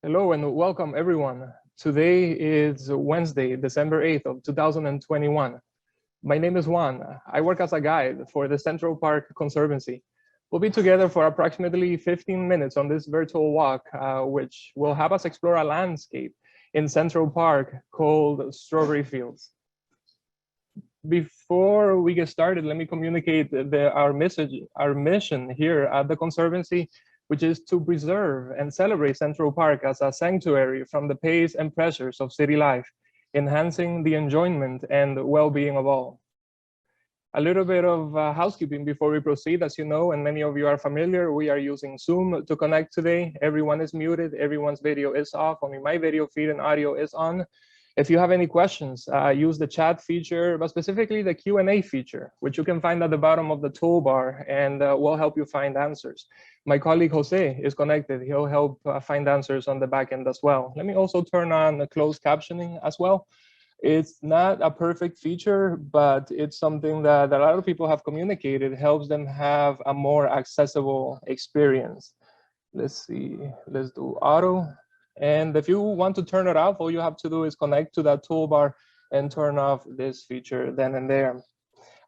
Hello and welcome everyone. Today is Wednesday, December 8th of 2021. My name is Juan. I work as a guide for the Central Park Conservancy. We'll be together for approximately 15 minutes on this virtual walk, which will have us explore a landscape in Central Park called Strawberry Fields. Before we get started, let me communicate our mission here at the Conservancy, which is to preserve and celebrate Central Park as a sanctuary from the pace and pressures of city life, enhancing the enjoyment and well-being of all. A little bit of housekeeping before we proceed. As you know, and many of you are familiar, we are using Zoom to connect today. Everyone is muted, everyone's video is off. Only my video feed and audio is on. If you have any questions, use the chat feature, but specifically the Q&A feature, which you can find at the bottom of the toolbar, and will help you find answers. My colleague Jose is connected. He'll help find answers on the back end as well. Let me also turn on the closed captioning as well. It's not a perfect feature, but it's something that a lot of people have communicated helps them have a more accessible experience. Let's see, let's do auto. And if you want to turn it off, all you have to do is connect to that toolbar and turn off this feature then and there.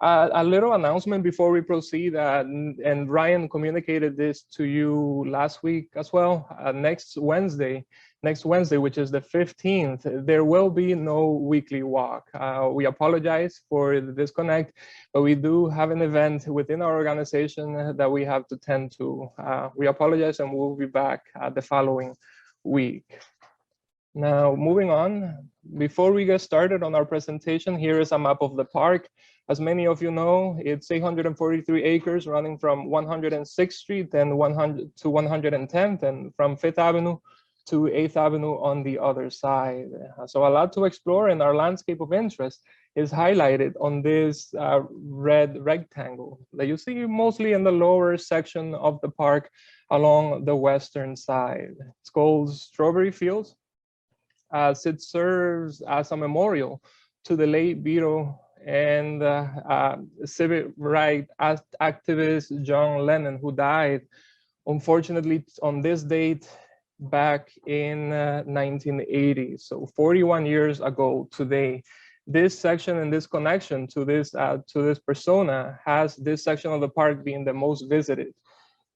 A little announcement before we proceed, and Ryan communicated this to you last week as well. Next Wednesday, which is the 15th, there will be no weekly walk. We apologize for the disconnect, but we do have an event within our organization that we have to tend to. We apologize, and we'll be back the following week. Now, moving on, before we get started on our presentation, here is a map of the park. As many of you know, it's 843 acres running from 106th Street and 100 to 110th, and from 5th Avenue to 8th Avenue on the other side. So a lot to explore, and our landscape of interest is highlighted on this red rectangle that you see mostly in the lower section of the park along the western side. It's called Strawberry Fields, as it serves as a memorial to the late Beatle and civil rights activist John Lennon, who died, unfortunately, on this date back in 1980. So 41 years ago today. This section and this connection to this persona has this section of the park being the most visited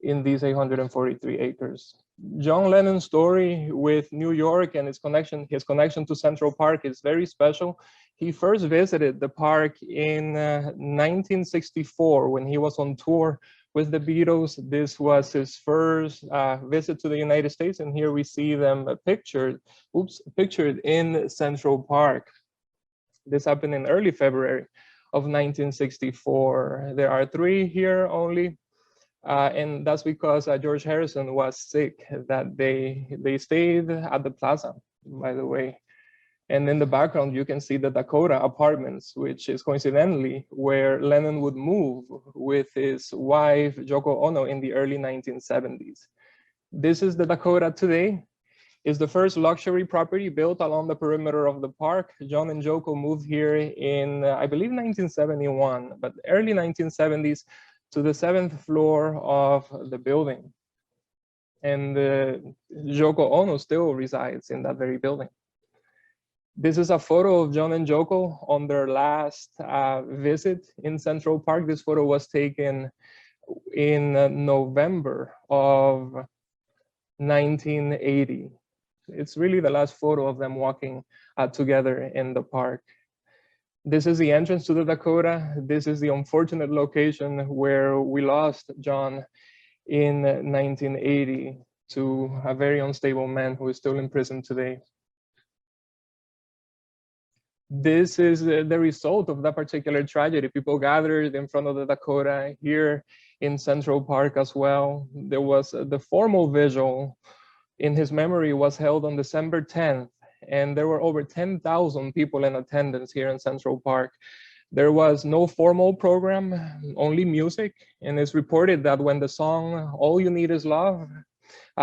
in these 843 acres. John Lennon's story with New York and his connection to Central Park is very special. He first visited the park in 1964 when he was on tour with the Beatles. This was his first visit to the United States, and here we see them pictured in Central Park. This happened in early February of 1964. There are 3 here only. And that's because George Harrison was sick that day. They stayed at the plaza, by the way. And in the background, you can see the Dakota Apartments, which is coincidentally where Lennon would move with his wife, Yoko Ono, in the early 1970s. This is the Dakota today. It's the first luxury property built along the perimeter of the park. John and Yoko moved here in, I believe, 1971, but early 1970s, to the 7th floor of the building. And Yoko Ono still resides in that very building. This is a photo of John and Yoko on their last visit in Central Park. This photo was taken in November of 1980. It's really the last photo of them walking together in the park. This is the entrance to the Dakota. This is the unfortunate location where we lost John in 1980 to a very unstable man who is still in prison today. This is the result of that particular tragedy. People gathered in front of the Dakota here in Central Park as well. There was the formal vigil in his memory was held on December 10th. And there were over 10,000 people in attendance here in Central Park. There was no formal program, only music. And it's reported that when the song "All You Need Is Love"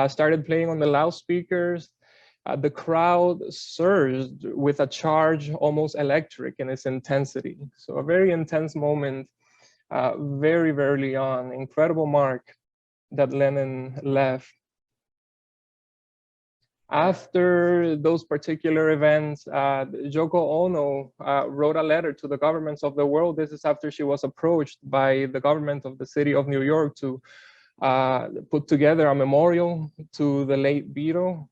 started playing on the loudspeakers, the crowd surged with a charge almost electric in its intensity. So a very intense moment, very early on. Incredible mark that Lennon left. After those particular events, Yoko Ono wrote a letter to the governments of the world. This is after she was approached by the government of the city of New York to put together a memorial to the late Beto.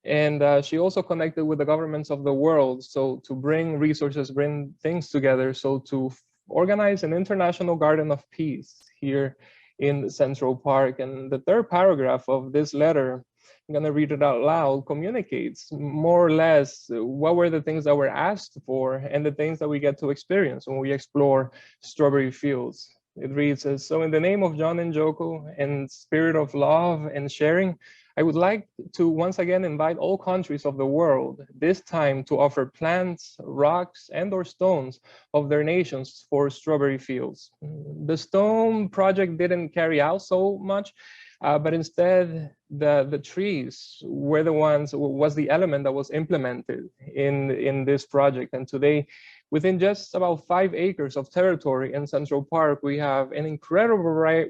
And she also connected with the governments of the world, so to bring resources, bring things together, so to organize an international garden of peace here in Central Park. And the third paragraph of this letter, I'm going to read it out loud, communicates more or less what were the things that were asked for and the things that we get to experience when we explore strawberry fields. It reads, so in the name of John and Joko and spirit of love and sharing, I would like to once again invite all countries of the world, this time to offer plants, rocks, and or stones of their nations for strawberry fields. The stone project didn't carry out so much, but instead the trees were the ones, was the element that was implemented in this project. And today, within just about 5 acres of territory in Central Park, we have an incredible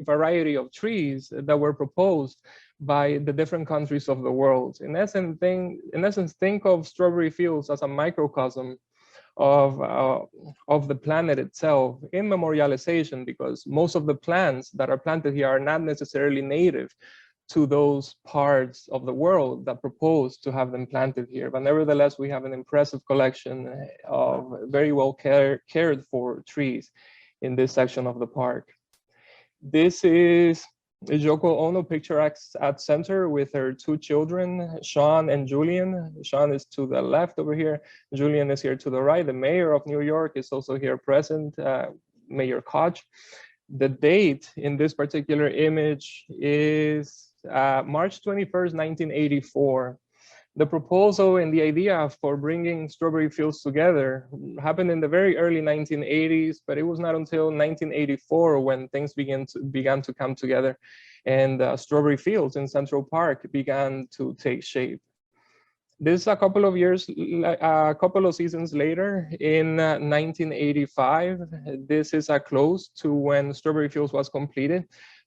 variety of trees that were proposed by the different countries of the world. In essence, think of strawberry fields as a microcosm of the planet itself in memorialization, because most of the plants that are planted here are not necessarily native to those parts of the world that propose to have them planted here. But nevertheless, we have an impressive collection of very well cared for trees in this section of the park. This is Yoko Ono picture at center with her 2 children, Sean and Julian. Sean is to the left over here. Julian is here to the right. The mayor of New York is also here present, Mayor Koch. The date in this particular image is March 21st, 1984. The proposal and the idea for bringing strawberry fields together happened in the very early 1980s, but it was not until 1984 when things began to come together, and strawberry fields in Central Park began to take shape. This is a couple of seasons later, in 1985. This is a close to when Strawberry Fields was completed.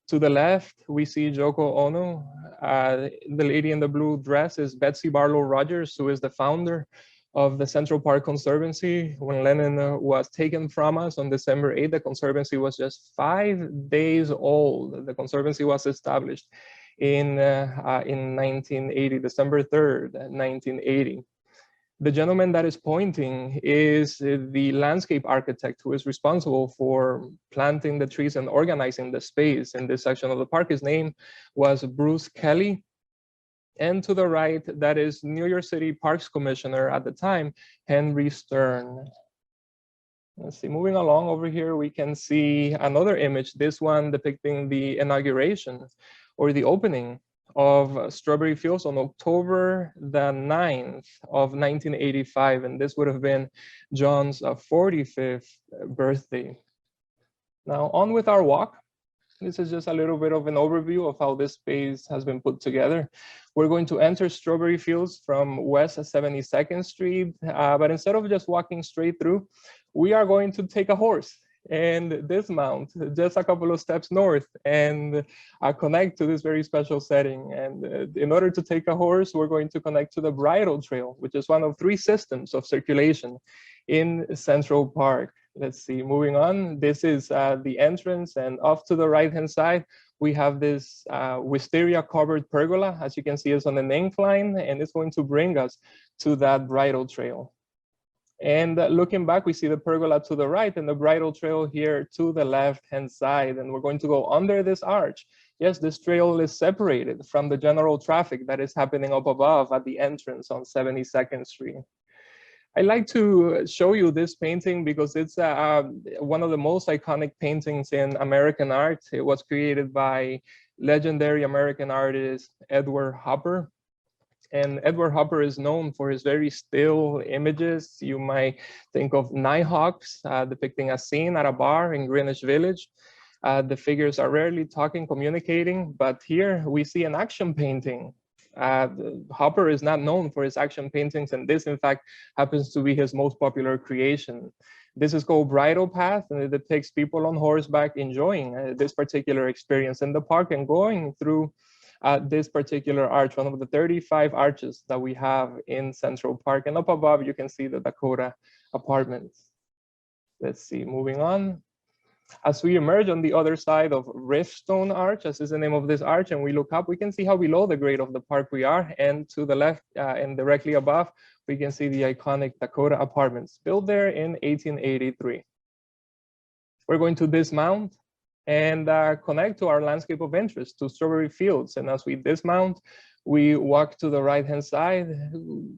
To the left, we see Yoko Ono. The lady in the blue dress is Betsy Barlow Rogers, who is the founder of the Central Park Conservancy. When Lennon was taken from us on December 8th, the Conservancy was just 5 days old. The Conservancy was established in 1980, December 3rd, 1980. The gentleman that is pointing is the landscape architect who is responsible for planting the trees and organizing the space in this section of the park. His name was Bruce Kelly. And to the right, that is New York City Parks Commissioner at the time, Henry Stern. Let's see, moving along over here, we can see another image, this one depicting the inauguration or the opening of Strawberry Fields on October the 9th of 1985. And this would have been John's 45th birthday. Now on with our walk. This is just a little bit of an overview of how this space has been put together. We're going to enter Strawberry Fields from West 72nd Street, but instead of just walking straight through, we are going to take a horse and dismount just a couple of steps north and connect to this very special setting. And in order to take a horse, we're going to connect to the Bridal Trail, which is one of 3 systems of circulation in Central Park. Let's see, moving on, this is the entrance, and off to the right-hand side, we have this wisteria-covered pergola. As you can see, it's on an incline, and it's going to bring us to that Bridal Trail. And looking back, we see the pergola to the right and the Bridal Trail here to the left-hand side. And we're going to go under this arch. Yes, this trail is separated from the general traffic that is happening up above at the entrance on 72nd Street. I like to show you this painting because it's one of the most iconic paintings in American art. It was created by legendary American artist Edward Hopper. And Edward Hopper is known for his very still images. You might think of Nighthawks depicting a scene at a bar in Greenwich Village. The figures are rarely talking, communicating, but here we see an action painting. Hopper is not known for his action paintings, and this, in fact, happens to be his most popular creation. This is called Bridal Path, and it depicts people on horseback enjoying this particular experience in the park and going through at this particular arch, one of the 35 arches that we have in Central Park. And up above, you can see the Dakota Apartments. Let's see, moving on. As we emerge on the other side of Riftstone Arch, as is the name of this arch, and we look up, we can see how below the grade of the park we are. And to the left and directly above, we can see the iconic Dakota Apartments, built there in 1883. We're going to dismount and connect to our landscape of interest, to Strawberry Fields. And as we dismount, we walk to the right-hand side.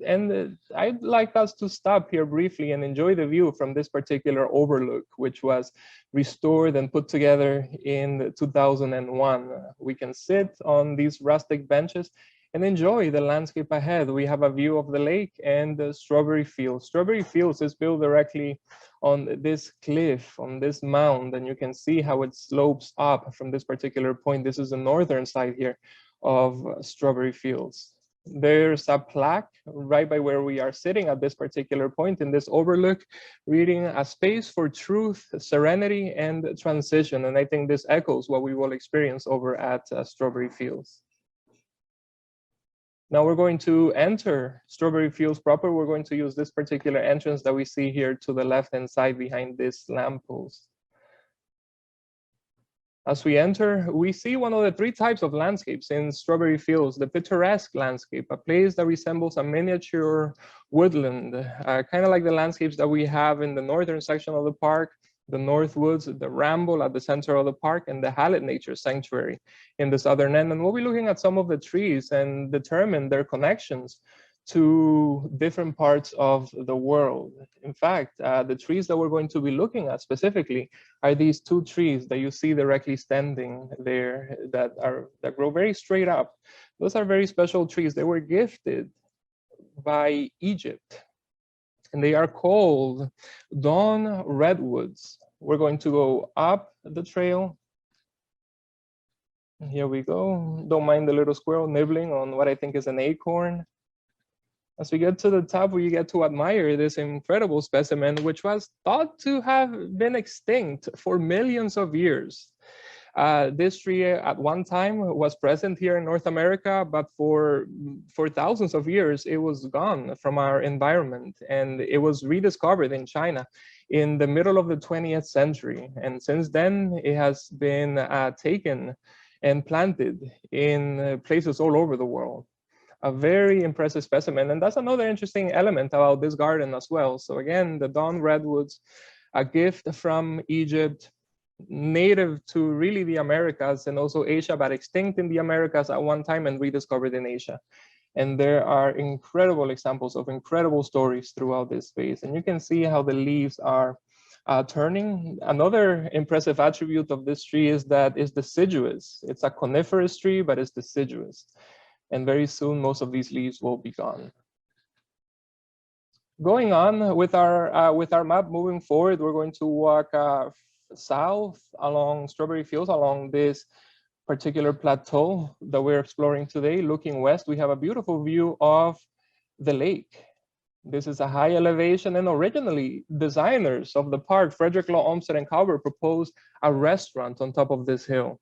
And I'd like us to stop here briefly and enjoy the view from this particular overlook, which was restored and put together in 2001. We can sit on these rustic benches and enjoy the landscape ahead. We have a view of the lake and the Strawberry Fields. Strawberry Fields is built directly on this cliff, on this mound, and you can see how it slopes up from this particular point. This is the northern side here of Strawberry Fields. There's a plaque right by where we are sitting at this particular point in this overlook, reading "A space for truth, serenity, and transition." And I think this echoes what we will experience over at Strawberry Fields. Now we're going to enter Strawberry Fields proper. We're going to use this particular entrance that we see here to the left-hand side behind this lamppost. As we enter, we see one of the three types of landscapes in Strawberry Fields: the picturesque landscape, a place that resembles a miniature woodland, kind of like the landscapes that we have in the northern section of the park, the Northwoods, the Ramble at the center of the park, and the Hallett Nature Sanctuary in the southern end. And we'll be looking at some of the trees and determine their connections to different parts of the world. In fact, the trees that we're going to be looking at specifically are these two trees that you see directly standing there that grow very straight up. Those are very special trees. They were gifted by Egypt, and they are called Dawn Redwoods. We're going to go up the trail. Here we go. Don't mind the little squirrel nibbling on what I think is an acorn. As we get to the top, we get to admire this incredible specimen, which was thought to have been extinct for millions of years. This tree at one time was present here in North America, but for thousands of years, it was gone from our environment, and it was rediscovered in China in the middle of the 20th century. And since then, it has been taken and planted in places all over the world. A very impressive specimen. And that's another interesting element about this garden as well. So again, the Dawn Redwoods, a gift from Egypt, native to really the Americas and also Asia, but extinct in the Americas at one time and rediscovered in Asia. And there are incredible examples of incredible stories throughout this space. And you can see how the leaves are turning. Another impressive attribute of this tree is that it's deciduous. It's a coniferous tree, but it's deciduous. And very soon, most of these leaves will be gone. Going on with our map, moving forward, we're going to walk south along Strawberry Fields, along this particular plateau that we're exploring today. Looking west, we have a beautiful view of the lake. This is a high elevation, and originally designers of the park, Frederick Law Olmsted and Calvert, proposed a restaurant on top of this hill.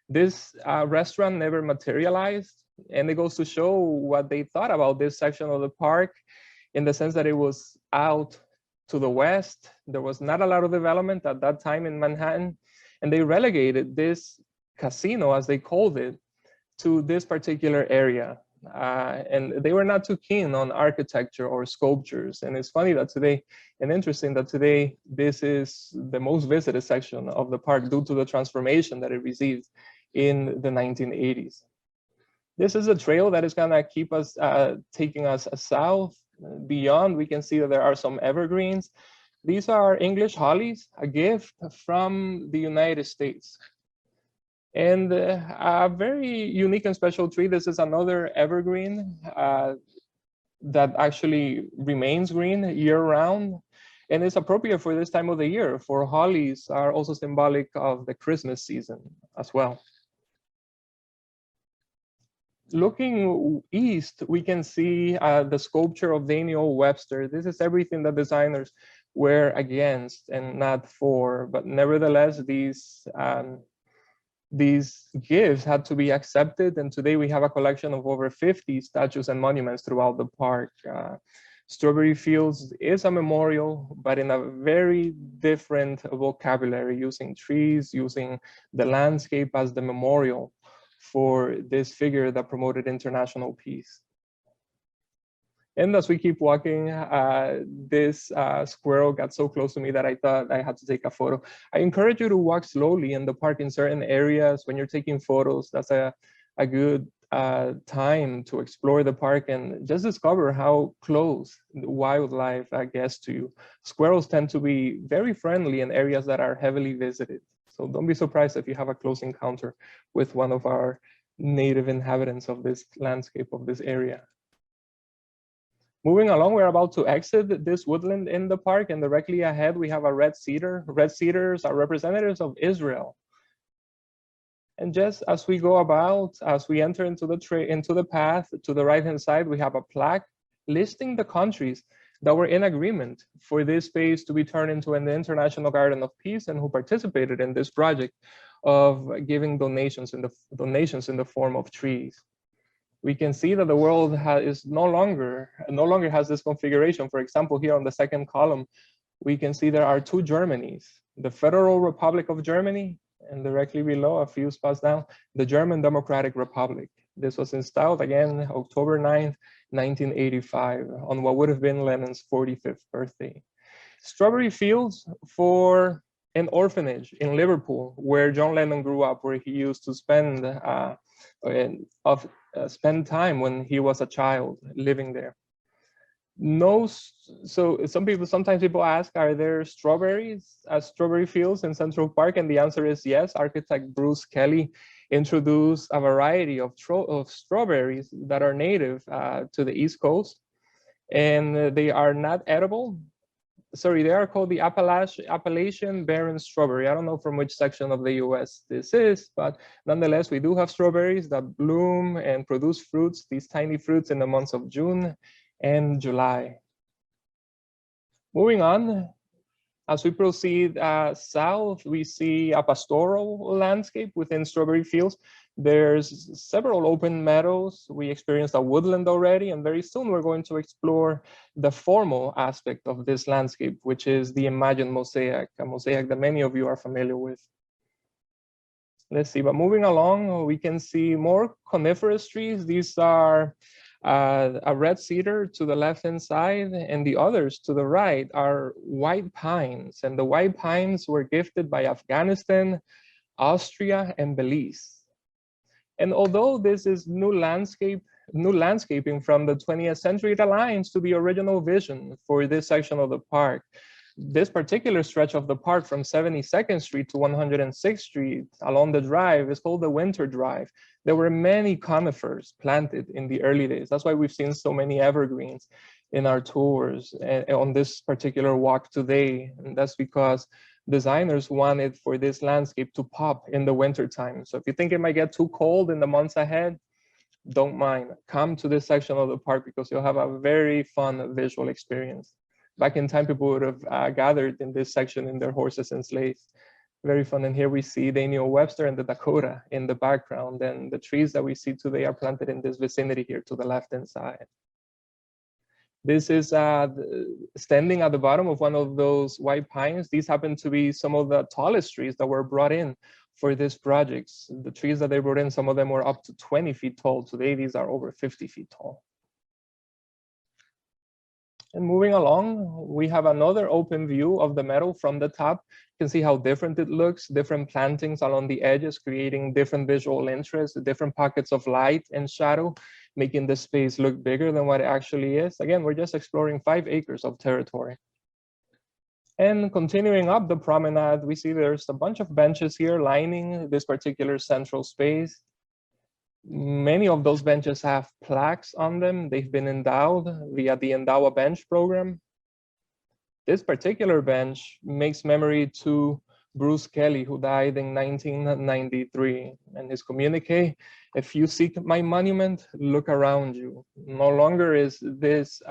This restaurant never materialized, and it goes to show what they thought about this section of the park, in the sense that it was out to the west. There was not a lot of development at that time in Manhattan, and they relegated this casino, as they called it, to this particular area. And they were not too keen on architecture or sculptures. And it's funny that today, and interesting that today, this is the most visited section of the park due to the transformation that it received in the 1980s. This is a trail that is gonna keep us taking us south. Beyond, we can see that there are some evergreens. These are English hollies, a gift from the United States. And a very unique and special tree. This is another evergreen that actually remains green year-round, and is appropriate for this time of the year, for hollies are also symbolic of the Christmas season as well. Looking east, we can see the sculpture of Daniel Webster. This is everything that designers were against and not for, but nevertheless, these These gifts had to be accepted, and today we have a collection of over 50 statues and monuments throughout the park. Strawberry Fields is a memorial, but in a very different vocabulary, using trees, using the landscape as the memorial for this figure that promoted international peace. And as we keep walking, this squirrel got so close to me that I thought I had to take a photo. I encourage you to walk slowly in the park in certain areas when you're taking photos. That's a good time to explore the park and just discover how close the wildlife gets to you. Squirrels tend to be very friendly in areas that are heavily visited. So don't be surprised if you have a close encounter with one of our native inhabitants of this landscape, of this area. Moving along, we're about to exit this woodland in the park, and directly ahead we have a red cedar. Red cedars are representatives of Israel. And just as we go about, as we enter into the path, to the right-hand side, we have a plaque listing the countries that were in agreement for this space to be turned into an International Garden of Peace and who participated in this project of giving donations in the form of trees. We can see that the world is no longer has this configuration. For example, here on the second column, we can see there are two Germanys, the Federal Republic of Germany, and directly below, a few spots down, the German Democratic Republic. This was installed again October 9th, 1985, on what would have been Lennon's 45th birthday. Strawberry Fields for an orphanage in Liverpool, where John Lennon grew up, where he used to spend time when he was a child living there. So sometimes people ask, are there strawberries at Strawberry Fields in Central Park? And the answer is yes. Architect Bruce Kelly introduced a variety of strawberries that are native to the East Coast, and they are not edible. Sorry, they are called the Appalachian Barren Strawberry. I don't know from which section of the US this is, but nonetheless, we do have strawberries that bloom and produce fruits, these tiny fruits, in the months of June and July. Moving on, as we proceed south, we see a pastoral landscape within Strawberry Fields. There's several open meadows. We experienced a woodland already, and very soon we're going to explore the formal aspect of this landscape, which is the imagined mosaic, a mosaic that many of you are familiar with. Let's see, but moving along, we can see more coniferous trees. These are a red cedar to the left-hand side, and the others to the right are white pines. And the white pines were gifted by Afghanistan, Austria, and Belize. And although this is new landscaping from the 20th century, it aligns to the original vision for this section of the park. This particular stretch of the park from 72nd Street to 106th Street along the drive is called the Winter Drive. There were many conifers planted in the early days. That's why we've seen so many evergreens in our tours on this particular walk today. And that's because designers wanted for this landscape to pop in the winter time. So if you think it might get too cold in the months ahead, don't mind. Come to this section of the park because you'll have a very fun visual experience. Back in time, people would have gathered in this section in their horses and sleighs. Very fun. And here we see Daniel Webster and the Dakota in the background. And the trees that we see today are planted in this vicinity here to the left-hand side. This is standing at the bottom of one of those white pines. These happen to be some of the tallest trees that were brought in for this project. The trees that they brought in, some of them were up to 20 feet tall. Today, these are over 50 feet tall. And moving along, we have another open view of the meadow from the top. You can see how different it looks, different plantings along the edges, creating different visual interests, different pockets of light and shadow, making the space look bigger than what it actually is. Again, we're just exploring 5 acres of territory. And continuing up the promenade, we see there's a bunch of benches here lining this particular central space. Many of those benches have plaques on them. They've been endowed via the Endow a Bench program. This particular bench makes memory to Bruce Kelly, who died in 1993. And his communique, if you seek my monument, look around you. No longer is this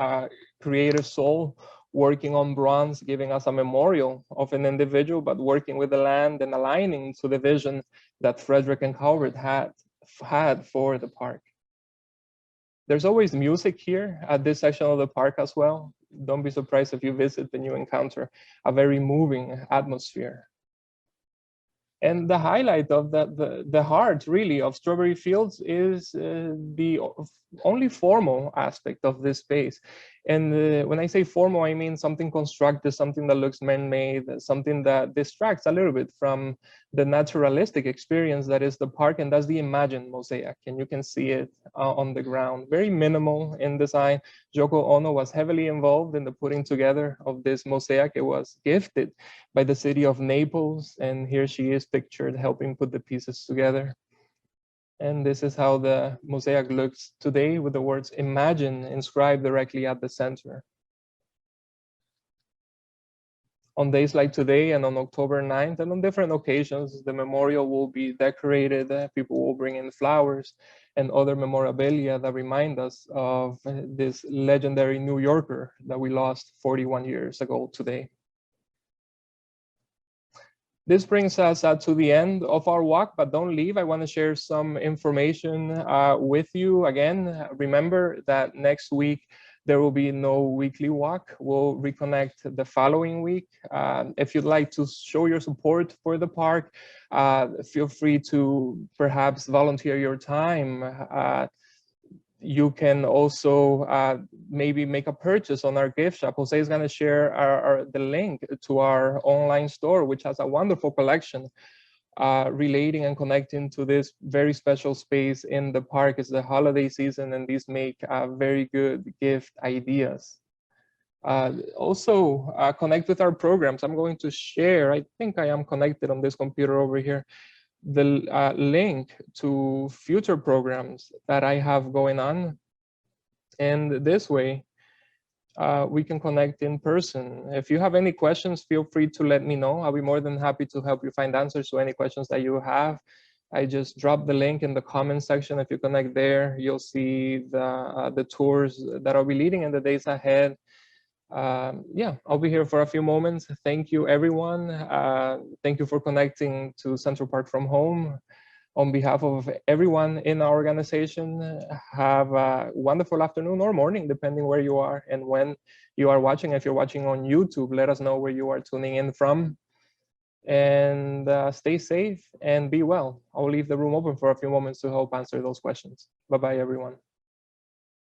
creative soul working on bronze, giving us a memorial of an individual, but working with the land and aligning to the vision that Frederick and Howard had for the park. There's always music here at this section of the park as well. Don't be surprised if you visit and you encounter a very moving atmosphere. And the highlight of the heart, really, of Strawberry Fields is the only formal aspect of this space. And when I say formal, I mean something constructed, something that looks man-made, something that distracts a little bit from the naturalistic experience that is the park, and that's the imagined mosaic. And you can see it on the ground. Very minimal in design. Yoko Ono was heavily involved in the putting together of this mosaic. It was gifted by the city of Naples, and here she is pictured helping put the pieces together. And this is how the mosaic looks today, with the words "Imagine" inscribed directly at the center. On days like today and on October 9th and on different occasions, the memorial will be decorated. People will bring in flowers and other memorabilia that remind us of this legendary New Yorker that we lost 41 years ago today. This brings us to the end of our walk, but don't leave. I want to share some information with you. Again, remember that next week there will be no weekly walk. We'll reconnect the following week. If you'd like to show your support for the park, feel free to perhaps volunteer your time. You can also maybe make a purchase on our gift shop. Jose is going to share the link to our online store, which has a wonderful collection relating and connecting to this very special space in the park. It's the holiday season, and these make very good gift ideas. Also, connect with our programs. I'm going to share, I think I am connected on this computer over here, the link to future programs that I have going on. And this way, we can connect in person. If you have any questions, feel free to let me know. I'll be more than happy to help you find answers to any questions that you have. I just dropped the link in the comment section. If you connect there, you'll see the tours that I'll be leading in the days ahead. Yeah, I'll be here for a few moments. Thank you, everyone. Thank you for connecting to Central Park from home. On behalf of everyone in our organization, have a wonderful afternoon or morning, depending where you are and when you are watching. If you're watching on YouTube, let us know where you are tuning in from. And stay safe and be well. I'll leave the room open for a few moments to help answer those questions. Bye-bye, everyone.